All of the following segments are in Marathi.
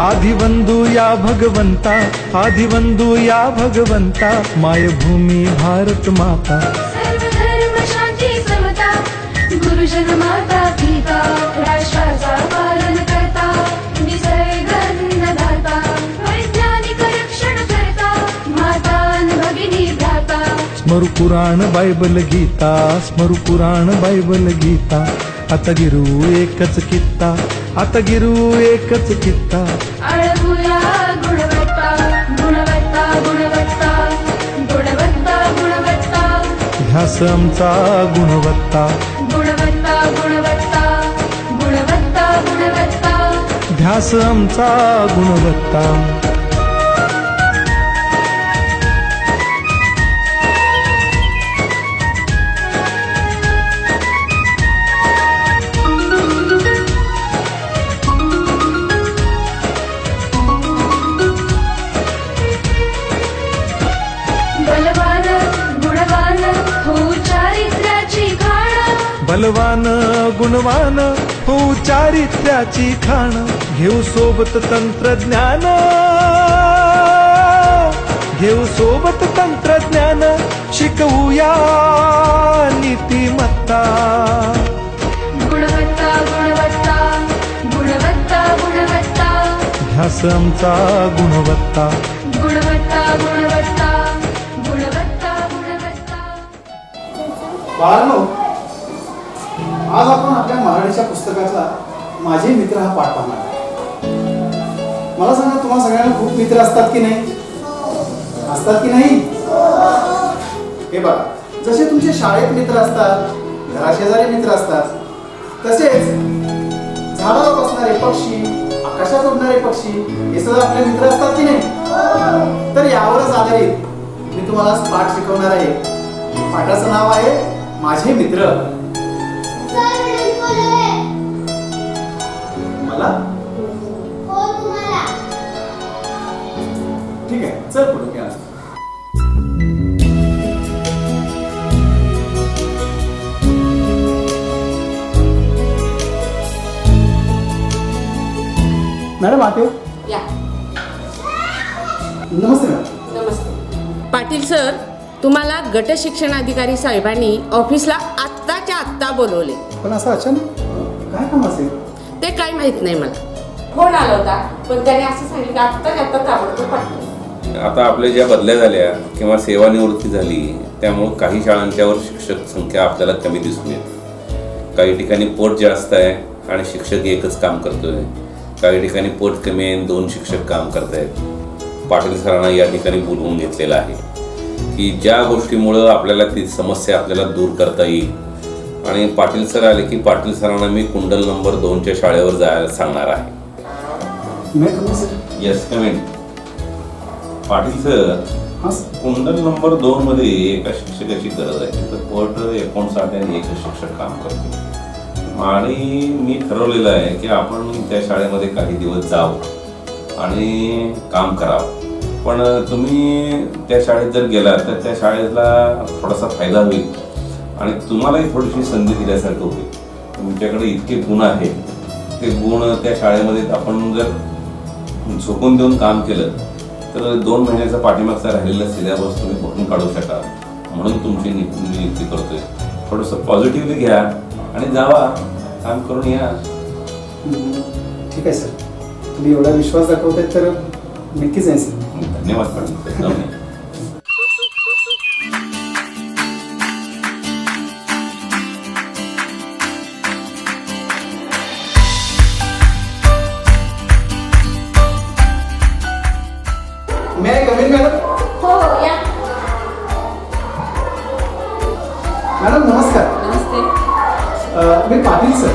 आदिवंदू या भगवंता, आदिवंदू या भगवंता, मायभूमी भारत माता। सर्व धर्म शांती समता, गुरुजन माता पिता, राष्ट्राचा पालन करता, निसर्ग अन्नदाता, वैज्ञानिक रक्षण करता, माता अन भगिनी भ्राता। स्मरू पुराण बायबल गीता, स्मरू पुराण बायबल गीता, आता गिरू एकच कित्ता, आता गिरू एकच कित्ता। अळगुया गुणवत्ता, गुणवत्ता, गुणवत्ता, गुणवत्ता, गुणवत्ता, ध्यास आमचा गुणवत्ता, गुणवत्ता, गुणवत्ता, गुणवत्ता, गुणवत्ता। ध्यास आमचा गुणवत्ता। बलवान गुणवान हो चारित्र्याची खाण, बलवान गुणवान हो चारित्र्याची खाण, घेऊ सोबत तंत्रज्ञान, घेऊ सोबत तंत्रज्ञान, शिकवूया नीतिमत्ता। गुणवत्ता, गुणवत्ता, गुणवत्ता, गुणवत्ता, ध्यास आमचा गुणवत्ता। गुणवत्ता, गुणवत्ता, गुणवत्ता, गुणवत्ता। बाळांनो, आज आपण आपल्या मराठीच्या पुस्तकातला माझे मित्र हा पाठ पाहणार आहोत। मला सांगा, तुम्हा सगळ्यांना खूप मित्र असतात की नाही? असतात की नाही? हे बघा, जसे तुमचे शाळेत मित्र असतात, घराशेजारी मित्र असतात, तसेच झाडावर बसणारे पक्षी, आकाशात उडणारे पक्षी, हे सगळे आपले मित्र असतात की नाही? तर यावरच आधारित मी तुम्हाला आज पाठ शिकवणार आहे। पाठाचं नाव आहे माझे मित्र। मला ठीक आहे, चल पुढे घ्या। मॅडम आते या नमस्ते मॅडम। नमस्ते पाटील सर, तुम्हाला गट शिक्षणाधिकारी साहेबांनी ऑफिसला आत्ताच्या आत्ता बोलवले। पण असं अचानक काय काम असेल? ते काही माहित नाही मला, फोन आला होता पण त्याने असं सांगितलं की आत्ताच्या आत्ता ताबडतोब पाठवलं। आता आपल्या ज्या बदल्या झाल्या किंवा सेवानिवृत्ती झाली, त्यामुळे काही शाळांच्यावर शिक्षक संख्या आपल्याला कमी दिसून येते। काही ठिकाणी पोट जास्त आहे आणि शिक्षक एकच काम करतोय, काही ठिकाणी पोट कमी आहे 2 शिक्षक काम करतायत। पाटील सरांना या ठिकाणी बोलवून घेतलेलं आहे की ज्या गोष्टीमुळं आपल्याला ती समस्या आपल्याला दूर करता येईल। आणि पाटील सर आले की पाटील सरांना मी कुंडल नंबर 2च्या शाळेवर जायला सांगणार आहे। येस कमेंट पाटील सर, हां कुंडल नंबर 2 मध्ये एका शिक्षकाची गरज आहे। तर पट 59 आणि एकच शिक्षक काम करतो आणि मी ठरवलेलं आहे की आपण त्या शाळेमध्ये काही दिवस जाऊ आणि काम करावं। पण तुम्ही त्या शाळेत जर गेला तर त्या शाळेला थोडासा फायदा होईल आणि तुम्हालाही थोडीशी संधी दिल्यासारखं होईल। तुमच्याकडे इतके गुण आहेत, ते गुण त्या शाळेमध्ये आपण जर झोकून देऊन काम केलं तर 2 महिन्याचा पाठीमागचा राहिलेला सिलेबस तुम्ही भरून काढू शकाल, म्हणून तुमची नियुक्ती करतोय। थोडंसं पॉझिटिव्हली घ्या आणि जावा, काम करून या। ठीक आहे सर, तुम्ही एवढा विश्वास दाखवताय तर नक्कीच आहे सर। धन्यवाद पाटील। मे आय कम इन मॅडम? हो या। मॅडम नमस्कार। नमस्ते। मी पाटील सर,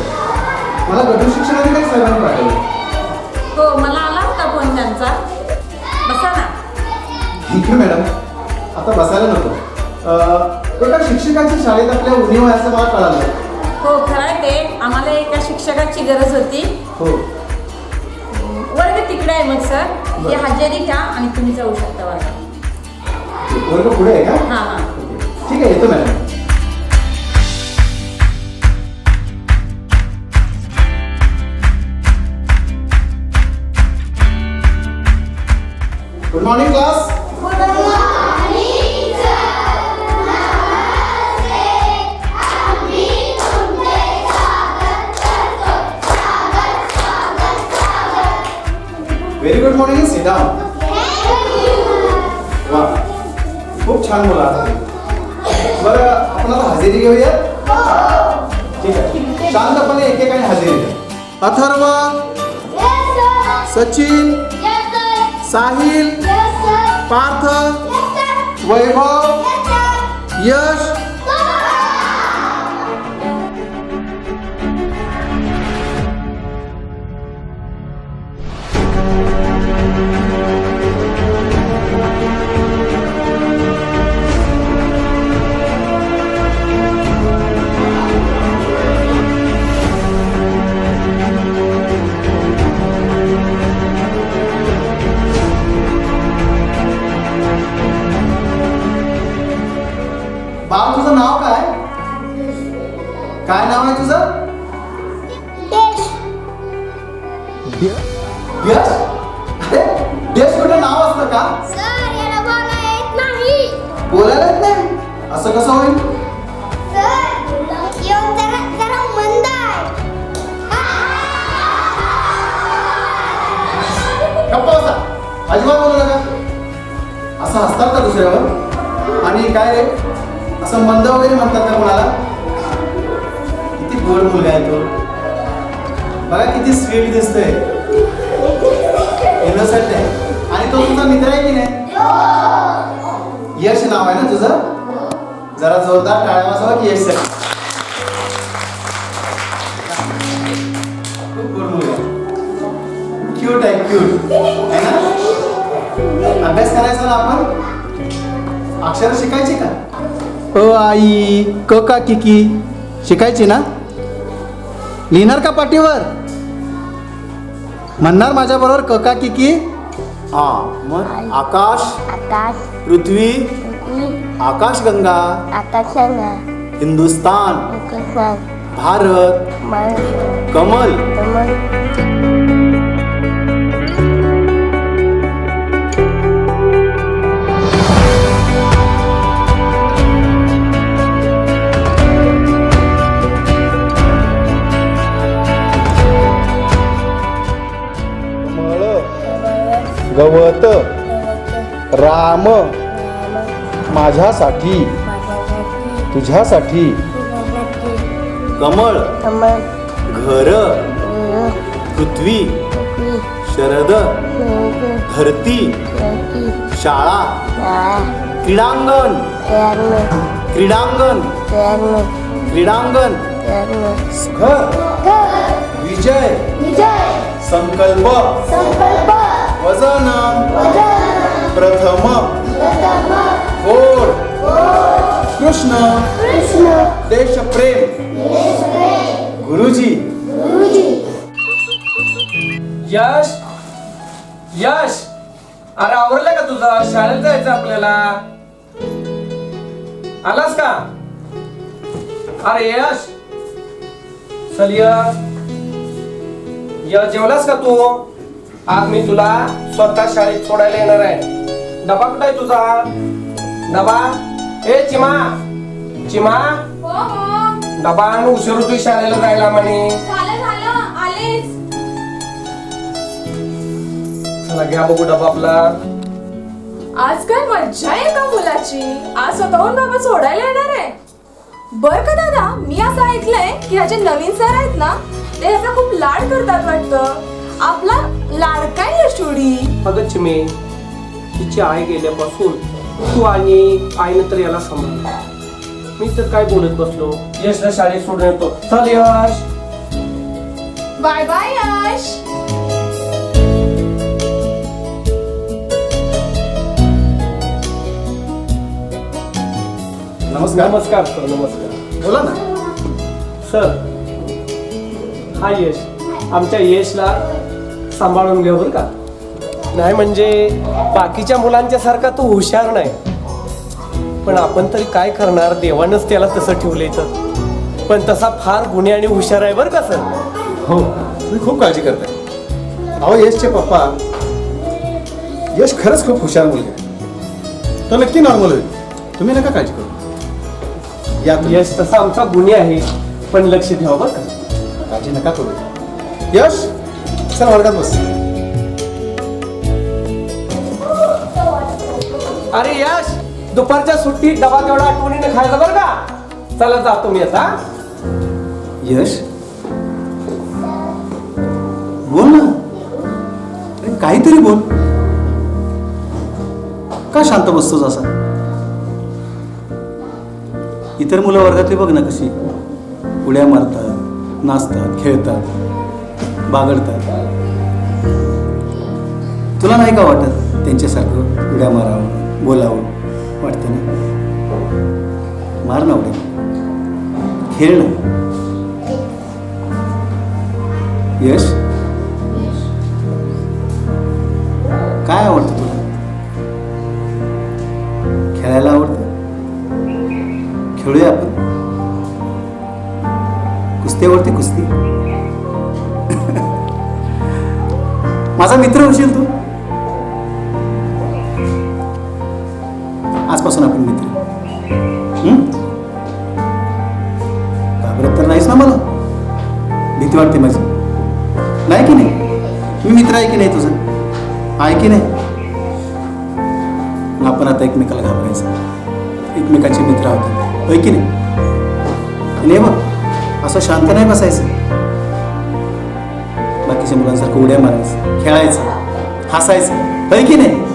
मला गट शिक्षणाधिकारी साहेबांनी पाठवलं। हो, मला आला होता फोन त्यांचा। बसा ना। ठीक आहे मॅडम, आता बसायला नको। एका शिक्षकाची शाळेत आपल्या उणीव आहे असं मला कळालं। हो खरं आहे ते, आम्हाला एका शिक्षकाची गरज होती। हो, वर्ग तिकडे आहे मग सर, ही हजेरी घ्या आणि तुम्ही जाऊ शकता वर्गात। वर्ग पुढे आहे का? हां हां ठीक आहे, येतो madam. Good morning class. Very good morning. Sit down. वा, खूप छान मुलं आहात. बरं, आपण आता हजेरी घेऊया. ठीक आहे, शांतपणे एकेकाने हजेरी घ्या. अथर्व, सचिन, साहिल, पार्थ, वैभव, यश. बाळ, तुझं नाव काय? काय नाव आहे तुझं? यश. अरे, यश कुठं नाव असतं का? बोलायला येत नाही? असं कसं होईल? गप्प बसा. अजिबात बोलू नका. असं हसतात का दुसऱ्यावर? आणि काय रे, असं मंद वगैरे म्हणतात का कोणाला? किती गोड मुलगा आहे तो. बघा किती स्वीट दिसतोय. इनोसेंट आहे. आणि तो तुमचा मित्र आहे की नाही? यश नाव आहे ना तुझं? जरा जोरदार टाळ्या वाजवा की यश सर. खूप गोड मुलगा आहे. क्यूट आहे, क्यूट आहे ना? अभ्यास करायचा ना आपण? अक्षर शिकायची का? ओ आई, क का किकी शिकायची ना? लिहिणार का पाटीवर? म्हणणार माझ्या बरोबर क का किकी? हा, मग आकाश, पृथ्वी, आकाशगंगा, हिंदुस्तान, भारत, कमल. गवत, राम, माझ्यासाठी, तुझ्यासाठी, कमळ, घर, पृथ्वी, शरद, धरती, शाळा, क्रीडांगण, क्रीडांगण, क्रीडांगण, घर, विजय, संकल्प, वजन, प्रथम, गोड, कृष्ण, देशप्रेम, गुरुजी. यश, यश, अरे आवरलं का तुझं? शाळेत जायचं आपल्याला. आलास का? अरे यश, चल जेवलास का तू? आज मी तुला स्वतः शाळेत सोडायला येणार आहे. डबा कुठं आहे तुझा? डबा. ए चिमा, चिमा, डबा आण. उशीर होतोय शाळेला जायला म्हणे. चला घ्या बघू डबा आपला. आज काय मज्जा आहे का मुलाची? आज स्वतःहून बाबा सोडायला येणार आहे. बर का दादा, मी असं ऐकलंय की ह्याचे नवीन सर आहेत ना, ते ह्याचा खूप लाड करतात वाटतं. आपला लाडकाय यशोडी. अगं चिमे, तिची आई गेल्यापासून तू आणि आईनं तर याला सांभाळलं. मी तर काय बोलत बसलो. यशला शाळेत सोडून येतो. चल यश. बाय बाय यश. नमस्कार. नमस्कार सर. नमस्कार. बोला ना. सर, हा यश. आमच्या यशला सांभाळून घ्या बरं का. नाही म्हणजे बाकीच्या मुलांच्या सारखा तो हुशार नाही, पण आपण तरी काय करणार, देवानंच त्याला तसं ठेवलंय. तर पण तसा फार गुणी आणि हुशार आहे बरं का सर. हो, तुम्ही खूप काळजी करताय. अहो यशचे पप्पा यश खरंच खूप हुशार मुलगा आहे. तो नक्की नॉर्मल होईल. तुम्ही नका काळजी करू. या तुम्ही. यश तसा आमचा गुन्हे आहे, पण लक्ष ठेवा बरं का. काळजी नका करू. यश चल वर्गात बस. अरे यश, दुपारच्या सुट्टीत डबा तेवढा आठवणीने खायचा बरं का. चला जातो मी आता. यश बोल ना. अरे काहीतरी बोल. का शांत बसतोस असा? इतर मुलं वर्गातली बघ ना कशी उड्या मारतात, नाचतात, खेळतात, बागडतात. तुला नाही का वाटत त्यांच्यासारखं उड्या मारावं, बोलावं वाटतं ना? मार ना उड्या, खेळ ना. यश काय आवडतं तुला? खेळायला आवडतं? खेळूया आपण. कुस्ती आवडते? कुस्ती. माझा मित्र होशील तू. आजपासून आपण मित्र. घाबरत तर नाहीस ना मला? भीती वाटते माझी, नाही की नाही? मी मित्र आहे की नाही तुझं? आहे की नाही? आपण आता एकमेकाला घाबरायचं, एकमेकांचे मित्र आहोत, होय की नाही? नाही बघ, असं शांत नाही बसायचं. बाकीच्या मुलांसारखं उड्या मारायचं, खेळायचं, हसायचं, होय की नाही?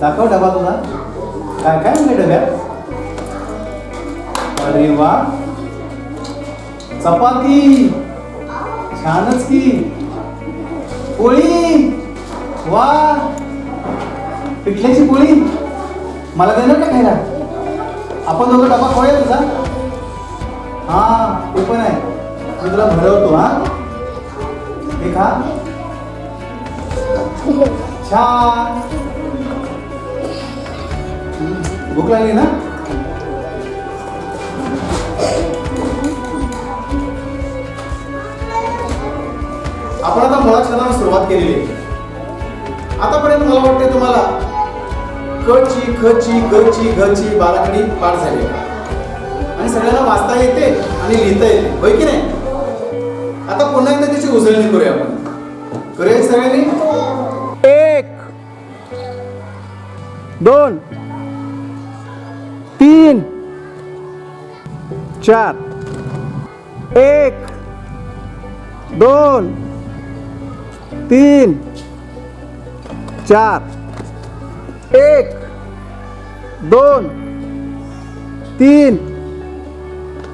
दाखव डबा तुला. काय काय म्हणजे डब्यात? अरे वा, चपाती, छानच की. पोळी, वा, पिठल्याची पोळी. मला देणार का खायला? आपण दोघं डबा खाऊया तुझा. हा ते पण आहे, मी तुला भरवतो. हा हे खा. छान. भूक लागली ना? आपण आता मुळाक्षराला सुरुवात केलेली आहे. आतापर्यंत मला वाटते तुम्हाला क ची, ख ची, ग ची, घ ची बाराखडी पाठ झाली आणि सगळ्यांना वाचता येते आणि लिहिता येते, होय की नाही? आता पुन्हा एकदा त्याची उजळणी करूया आपण. करूया सगळ्यांनी. 1 2 3 4. 1 2 3 4. 1 2 3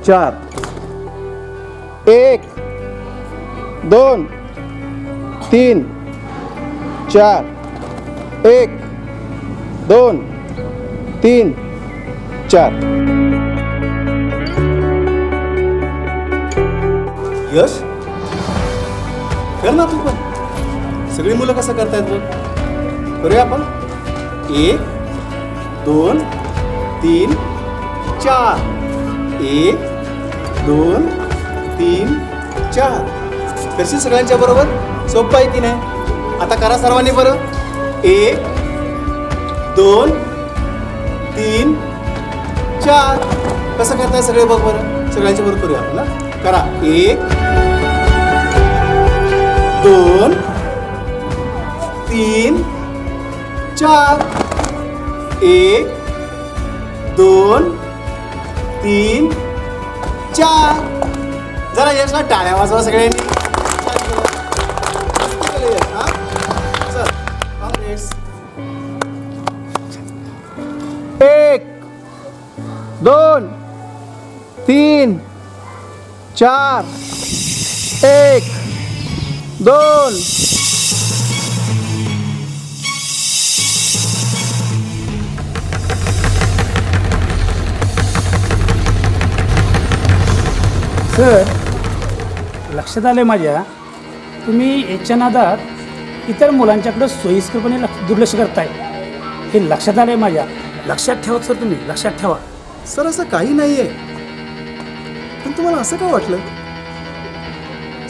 4. 1 2 3 4. 1 2 3 4. यश कर ना तू पण. सगळी मुलं कसं करतायत बघ. करूया आपण. 1 2 3 4. 1 2 3 4. करशील सगळ्यांच्या बरोबर? सोपं आहे की नाही? आता करा सर्वांनी बरं. 1 2 3 4. कसं करताय सगळे बघ बरं. सगळ्यांच्या बरोबर करूया आपण. ना करा. 1 2 3 4. 1 2 3 4. जरा यशला टाळ्या वाजवा सगळ्यांनी. मस्त केलं यश. हा चल काँग्रेस. 1 2 3 4. 1 2 सर, लक्षात आलं माझ्या, तुम्ही याच्या नादात इतर मुलांच्याकडे सोयीस्करपणे दुर्लक्ष करताय. हे लक्षात आलंय माझ्या. लक्षात ठेवा सर, तुम्ही लक्षात ठेवा. सर असं काही नाही आहे, पण तुम्हाला असं का वाटलं?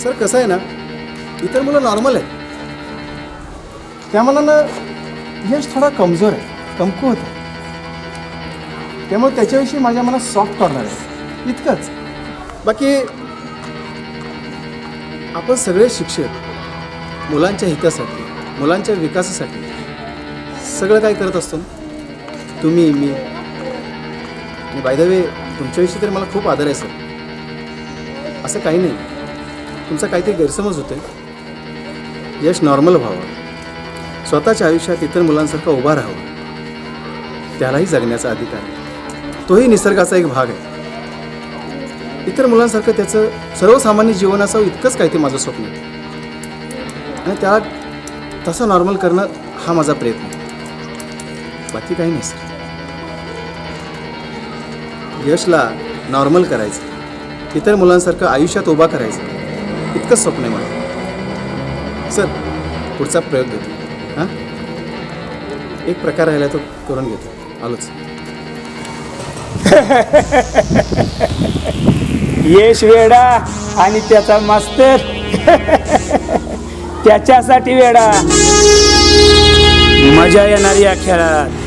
सर कसं आहे ना, इतर मुलं नॉर्मल आहे, त्या मुलांना यश थोडा कमजोर आहे, कमकुवत आहे, त्यामुळे त्याच्याविषयी माझ्या मनात सॉफ्ट कॉर्नर आहे, इतकंच. बाकी आपण सगळे शिक्षक मुलांच्या हितासाठी, मुलांच्या विकासासाठी सगळं काय करत असतो ना. तुम्ही, मी, आणि बाय द वे तुमच्याविषयी तर मला खूप आदर आहे सर. असं काही नाही, तुमचा काहीतरी गैरसमज होतोय. यश नॉर्मल व्हावं, स्वतःच्या आयुष्यात इतर मुलांसारखं उभा राहावं, त्यालाही जगण्याचा अधिकार आहे. तोही निसर्गाचा एक भाग आहे. इतर मुलांसारखं त्याचं सर्वसामान्य जीवन असावं इतकंच काय ते माझं स्वप्न आहे, आणि त्याला तसं नॉर्मल करणं हा माझा प्रयत्न आहे. बाकी काही नाही सर. यशला नॉर्मल करायचं, इतर मुलांसारखं आयुष्यात उभा करायचं, इतकंच स्वप्न आहे मला. सर पुढचा प्रयोग घेतो. हां, एक प्रकार राहिला तो करून घेतो. आलोच. यश वेडा आणि त्याचा मास्तर त्याच्यासाठी वेडा. मजा येणार या खेळात.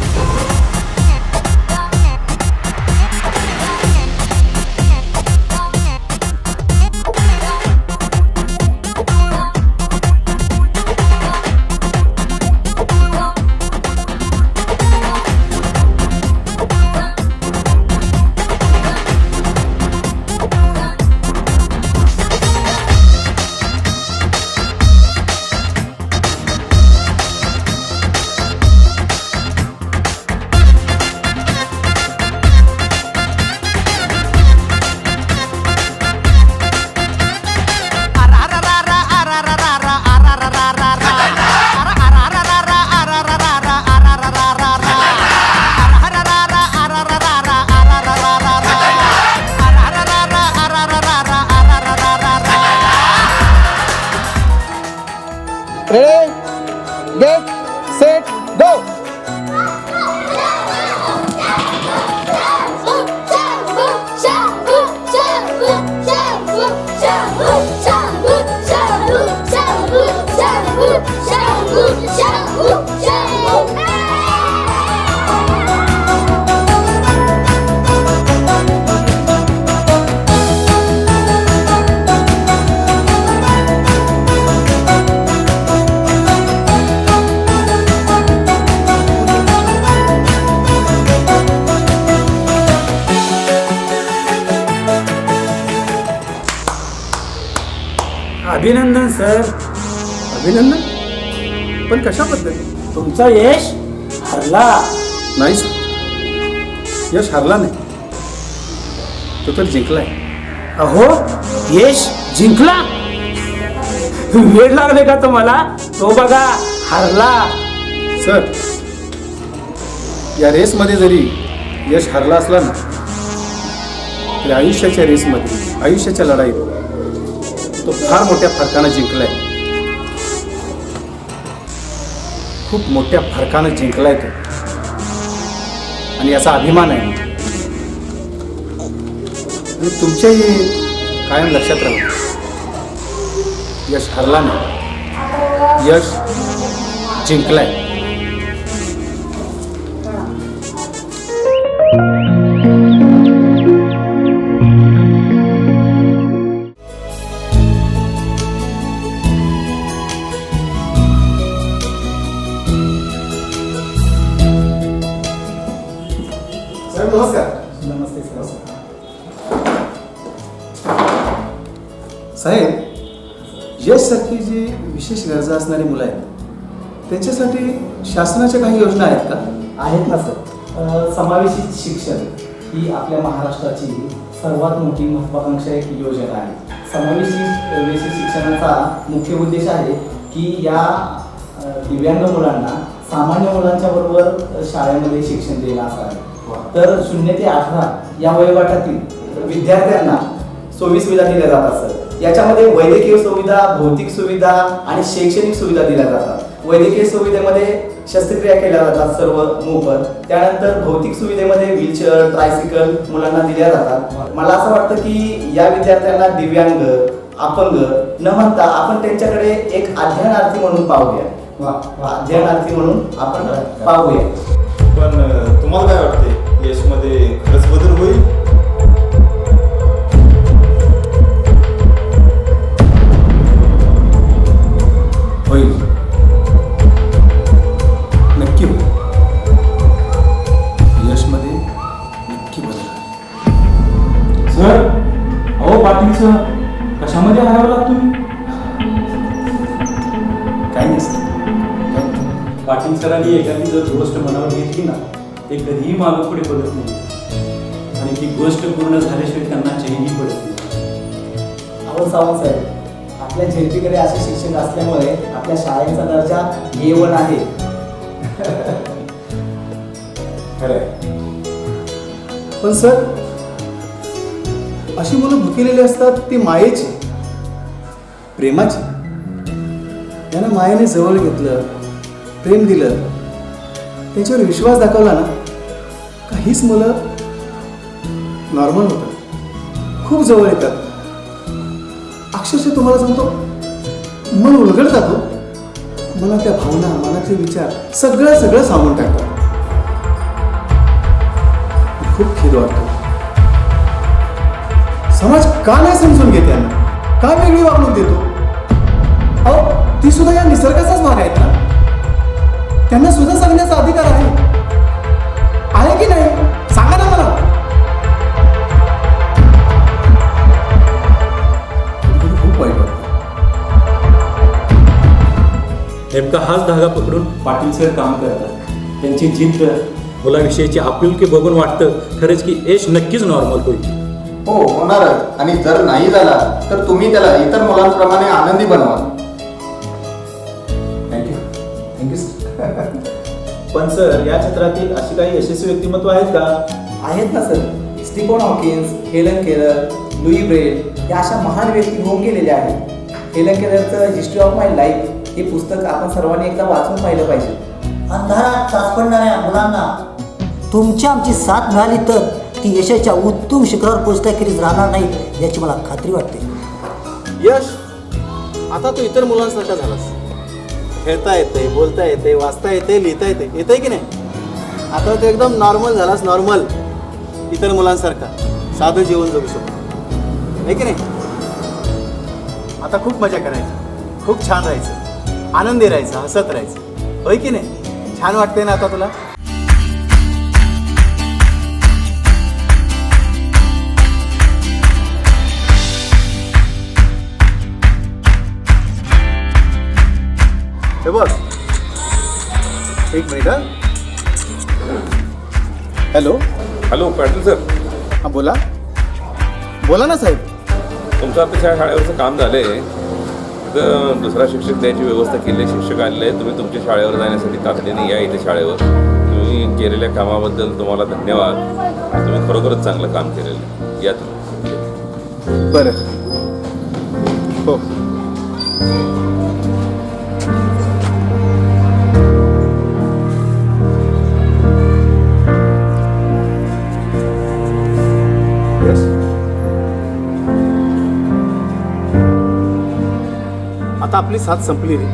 रेडी, गेट, सेट, गो. अभिनंदन सर. अभिनंदन? पण कशाबद्दल? तुमचा यश हरला. नाही सर, यश हरला नाही, तो तर जिंकलाय. अहो, यश जिंकला. वेळ लागले का तुम्हाला? तो बघा हरला. सर या रेसमध्ये जरी यश हरला असला ना, तरी आयुष्याच्या रेसमध्ये, आयुष्याच्या लढाईत तो फार मोठ्या फरकानं जिंकलाय. खूप मोठ्या फरकानं जिंकलाय तो, आणि याचा अभिमान आहे. आणि तुमच्याही कायम लक्षात राहू, यश हरला नाही, यश जिंकलाय. नमस्कार. नमस्ते सर. साहेब, यशसारखी जी विशेष गरजा असणारी मुलं आहेत त्यांच्यासाठी शासनाच्या काही योजना आहेत का? आहेत ना सर. समावेशित शिक्षण ही आपल्या महाराष्ट्राची सर्वात मोठी महत्त्वाकांक्षी एक योजना आहे. समावेशित शिक्षणाचा मुख्य उद्देश आहे की या दिव्यांग मुलांना सामान्य मुलांच्या बरोबर शाळेमध्ये शिक्षण देणं असं आहे. तर 0 ते 18 या वयोगटातील विद्यार्थ्यांना सोयी सुविधा दिल्या जातात सर. याच्यामध्ये वैद्यकीय सुविधा, भौतिक सुविधा आणि शैक्षणिक सुविधा दिल्या जातात. वैद्यकीय सुविधेमध्ये शस्त्रक्रिया केल्या जातात सर्व मोफत. त्यानंतर भौतिक सुविधेमध्ये व्हीलचेअर, ट्रायसिकल मुलांना दिल्या जातात. मला असं वाटतं की या विद्यार्थ्यांना दिव्यांग, अपंग न म्हणता आपण त्यांच्याकडे एक अध्ययनार्थी म्हणून पाहूया. अध्ययनार्थी म्हणून आपण पाहूया. पण तुम्हाला काय वाटते, यशमध्ये खरंच बदल होईल? होईल, नक्की होईल. यशमध्ये नक्की बदल होईल. सर, अहो पाटील सर, कशामध्ये हरवलात तुम्ही? काही नाही सर. पाटील सरांनी एखादी जर गोष्ट मनावर घेतली ना, ते कधीही मागं पुढे पडत नाही आणि ती गोष्ट पूर्ण झाल्याशिवाय त्यांना चैनी पडत नाही. अहो सावंत साहेब, आपल्या झेडपीकडे असे शिक्षक असल्यामुळे आपल्या शाळेचा दर्जा A1 आहे. खरंय. पण सर, अशी मुलं भुकेलेली असतात ती मायेची, प्रेमाची. त्यांना मायेने जवळ घेतलं, प्रेम दिलं, त्यांच्यावर विश्वास दाखवला ना, काहीच मुलं नॉर्मल होतात, खूप जवळ येतात. अक्षरशः तुम्हाला सांगतो, मन उलगडत जातो. मला त्या भावना, मनातले विचार सगळं सांगून टाकतात. खूप खेद वाटतो. समाज का नाही समजून घेते यांना, का वेगळी वागणूक देतो? अहो, ती सुद्धा या निसर्गाचाच भाग आहेत ना. त्यांना सुद्धा सांगण्याचा अधिकार आहे की नाही? सांगा ना मला. खूप वाईट वाटतं. नेमका हाच धागा पकडून पाटील सर काम करतात. त्यांची जिद्द, मुलाविषयीची आपुलकी बघून वाटतं खरंच की यश नक्कीच नॉर्मल होईल. हो, होणारच. आणि जर नाही झाला तर तुम्ही त्याला इतर मुलांप्रमाणे आनंदी बनवा. Thank you sir. पण सर, या क्षेत्रातील अशी काही यशस्वी व्यक्तिमत्व आहेत का? आहेत ना sir. Stephen Hawkins, Helen Keller, Louis Braille या अशा महान व्यक्ती होऊन गेलेल्या आहेत. हेलन केलरचं हिस्ट्री ऑफ माय लाईफ हे पुस्तक आपण सर्वांनी एकदा वाचून पाहिलं पाहिजे. अंधारात सापडणाऱ्या मुलांना तुमची आमची साथ मिळाली तर ती यशाच्या उत्तम शिखरावर पोहोचल्याखेरीज राहणार नाही याची मला खात्री वाटते. यश, आता तू इतर मुलांसारखा झालास. खेळता येते, बोलता येते, वाचता येते, लिहिता येते, येतंय की नाही? आता तू एकदम नॉर्मल झालास. नॉर्मल, इतर मुलांसारखा साधं जीवन जगू शकतो, आहे की नाही? आता खूप मजा करायची, खूप छान राहायचं, आनंदी राहायचं, हसत राहायचं, होय की नाही? छान वाटतंय ना आता तुला? हे बघ, एक minute. Hello hello Patil sir. हां, बोला ना साहेब. तुमचं आता शाळेवरचं काम झालंय, तिथं दुसरा शिक्षक द्यायची व्यवस्था केली आहे. शिक्षक आलेले आहे. तुम्ही तुमच्या शाळेवर जाण्यासाठी तातडीने या इथे शाळेवर. तुम्ही केलेल्या कामाबद्दल तुम्हाला धन्यवाद. तुम्ही खरोखरच चांगलं काम केलेलं आहे. या तुम्ही. बरं. हो. आता आपली साथ संपली रे.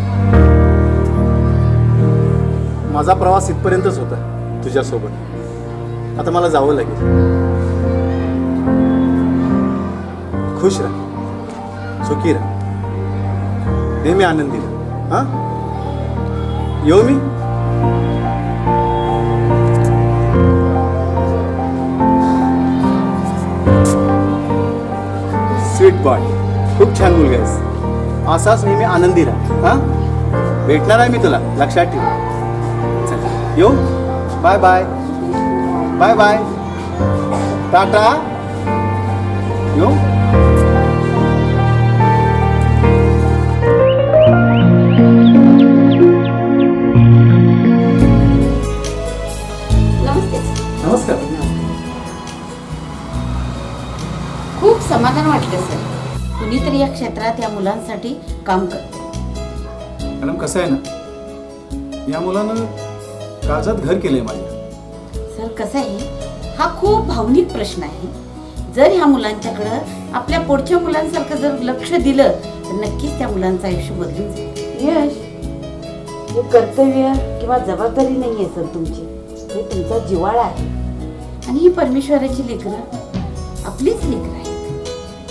माझा प्रवास इथपर्यंतच होता तुझ्यासोबत. आता मला जावं लागेल. खुश राहा, सुखी राहा, नेहमी आनंदी राहा. हां, येऊ मी. स्वीट बॉय, खूप छान मुलगा आहेस. असाच नेहमी आनंदी राहा. हां, भेटणार आहे मी तुला, लक्षात ठेव. चल, येऊ. Bye bye. Bye bye. टाटा. येऊ. नमस्ते. नमस्कार. खूप समाधान वाटलं सर. कुणीतरी या क्षेत्रात या मुलांसाठी काम करते. मॅडम कसं आहे ना, या मुलानं काळजात घर केलंय माझ्या. सर कसं आहे, हा खूप भावनिक प्रश्न आहे. जर ह्या मुलांच्याकडं आपल्या पुढच्या मुलांसारखं जर लक्ष दिलं तर नक्कीच त्या मुलांचं आयुष्य बदलून जाईल. यश, हे कर्तव्य किंवा जबाबदारी नाही आहे सर तुमची, हे तुमचा जिव्हाळा आहे. आणि ही परमेश्वराची लेकरं आपलीच लेकरं आहेत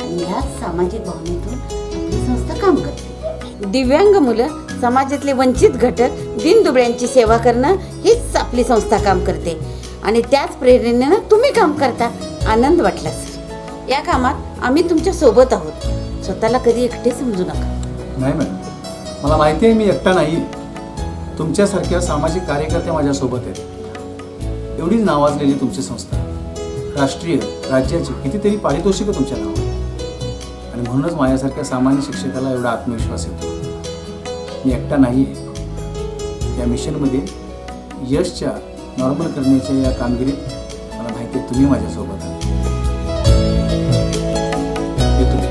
आणि ह्याच सामाजिक भावनेतून आपली संस्था काम करते. दिव्यांग मुलं, समाजातले वंचित घटक, दीनदुबळ्यांची सेवा करणं हीच आपली संस्था काम करते आणि त्याच प्रेरणेनं तुम्ही काम करता. आनंद वाटला सर. या कामात आम्ही तुमच्या सोबत आहोत. स्वतःला कधी एकटे समजू नका. नाही मॅडम, मला माहिती आहे मी एकटा नाही. तुमच्यासारख्या सामाजिक कार्यकर्ते माझ्यासोबत आहेत. एवढीच नावाजलेली तुमची संस्था, राष्ट्रीय राज्याची कितीतरी पारितोषिकं तुमच्या नावावर, आणि म्हणूनच माझ्यासारख्या सामान्य शिक्षकाला एवढा आत्मविश्वास येतो. मी एकटा नाही आहे. या मिशनमध्ये यशच्या नॉर्मल करण्याच्या या कामगिरीत मला माहिती आहे तुम्ही माझ्यासोबत आहात. येतो.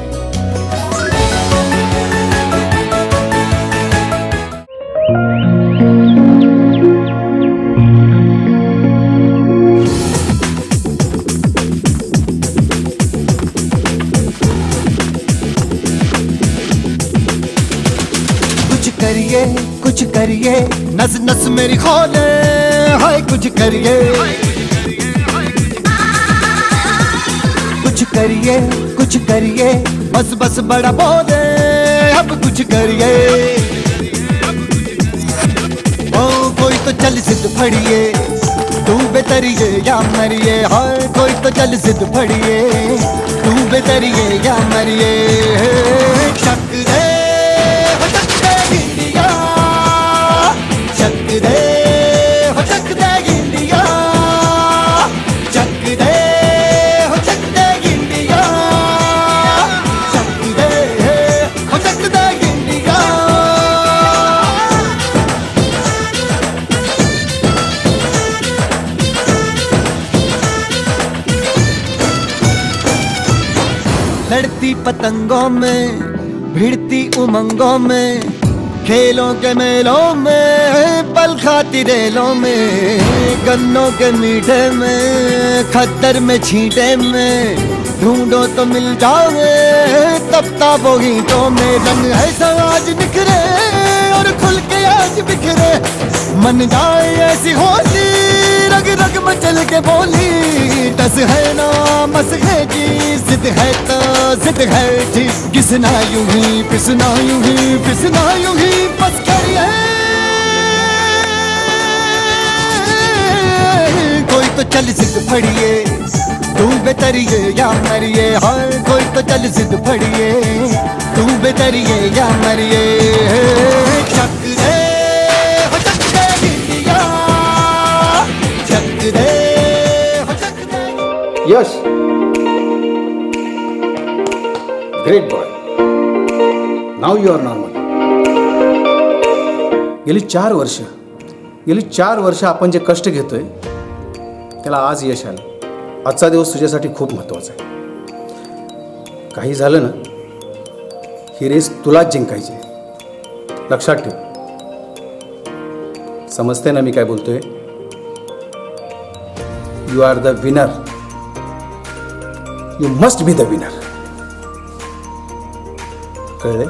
कुछ करिए, नस नस मेरी खोले, हाय कुछ करिए, कुछ करिए, बस बस बड़ा बोले, अब कुछ करिए. ओ कोई तो चल जिद फड़िए, तू बेतरिए या मरिए, हाय कोई तो चल जिद फड़िए, तू बेतरिए या मरिए. शक दे लड़ती पतंगों में, भिड़ती उमंगों में, खेलों के मेलों में, पल खाती रेलों में, गन्नों के मीठे में, खद्दर में छींटे में, ढूंढो तो मिल जाओगे तब ताबो हीटों में. रंग है आज निखरे और खुल के आज बिखरे, मन जाए ऐसी होली, रग रग मचल के बोली. टस है ना मस है जी, जिद है तो जिद है जी, किसना यूं ही पिसना यूं ही पिसना यूं ही बस करिए. कोई तो चल जिद फड़िए, तू बेतरिए या मरिए, हाय कोई तो चल जिद फड़िए, तू बेतरिए या मरिए. शक दे हो शक दे इंडिया, शक दे हो शक दे. Yash, great boy, now you are normal. गेली 4 वर्ष आपण जे कष्ट घेतोय त्याला आज यश आलं. आजचा दिवस तुझ्यासाठी खूप महत्त्वाचा आहे. काही झालं ना, ही रेस तुलाच जिंकायची. लक्षात ठेव. समजते ना मी काय बोलतोय? You are the winner. You must be the winner. कळले?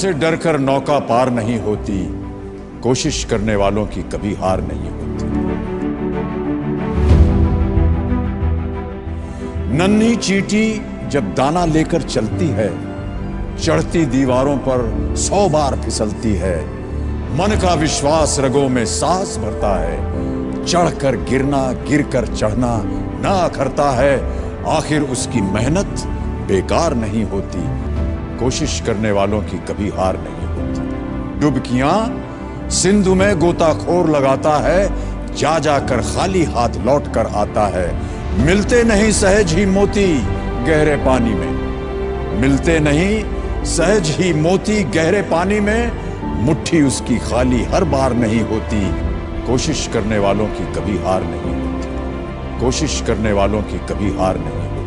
से डरकर नौका पार नहीं होती, कोशिश करने वालों की कभी हार नहीं होती। नन्ही चींटी जब दाना लेकर चलती है, चढ़ती दीवारों पर 100 बार फिसलती है। मन का विश्वास रगों में साहस भरता है, चढ़कर गिरना गिरकर चढ़ना ना अखरता है। आखिर उसकी मेहनत बेकार नहीं होती, कोशिश करने वालों की कभी हार नहीं होती। डुबकियां सिंधु में गोताखोर लगाता है, जा जाकर खाली हाथ लौट कर आता है। मिलते नहीं सहज ही मोती गहरे पानी में, मिलते नहीं सहज ही मोती गहरे पानी में। मुट्ठी उसकी खाली हर बार नहीं होती, कोशिश करने वालों की कभी हार नहीं होती, कोशिश करने वालों की कभी हार नहीं होती।